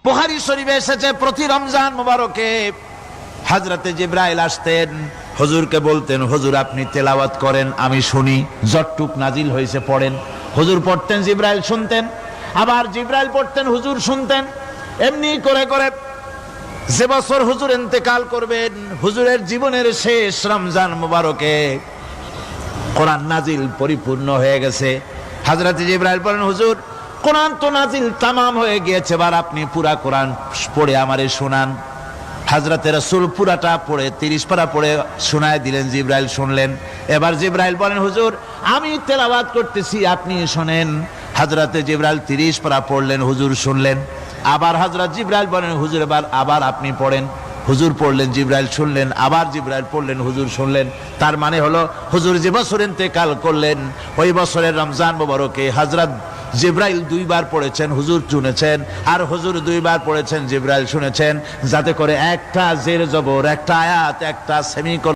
বুখারী শরীফে এসেছে প্রতি রমজান মুবারকে হযরতে জিবরাইল আসতেন, হুজুরকে বলতেন, হুজুর আপনি তেলাওয়াত করেন আমি শুনি, যতটুক নাজিল হয়েছে পড়েন। হুজুর পড়তেন, জিবরাইল শুনতেন, আবার জিবরাইল পড়তেন, হুজুর শুনতেন। এমনি করে করে যে বছর হুজুর ইন্তেকাল করবেন, হুজুরের জীবনের শেষ রমজান মুবারকে কোরআন নাজিল পরিপূর্ণ হয়ে গেছে। হযরত জিবরাইল বলেন, হুজুর কোরআন তো নাজিল তামাম হয়ে গিয়েছে, এবার আপনি পুরা কোরআন পড়ে আমারে শোনান। হযরতে রাসূল পুরাটা পড়ে 30 পারা পড়ে শোনায় দিলেন, জিবরাইল শুনলেন। এবার জিবরাইল বলেন, হুজুর আমি তেলাওয়াত করতেছি আপনি শোনেন। হযরতে জিবরাইল 30 পারা পড়লেন, হুজুর শুনলেন। আবার হযরত জিবরাইল বলেন, হুজুর আবার আপনি পড়েন। হুজুর পড়লেন, জিবরাইল শুনলেন, আবার জিবরাইল পড়লেন, হুজুর শুনলেন। তার মানে হলো হুজুর যে বছর ইন্তেকাল করলেন ওই বছরের রমজান মুবারকে হযরত জিবরাইল 2 বার পড়েছেন, হুজুর শুনেছেন, আর হুজুর 2 বার পড়েছেন, জিবরাইল শুনেছেন, যাতে করে একটা জের জবর, একটা আয়াত, একটা সেমিকোলন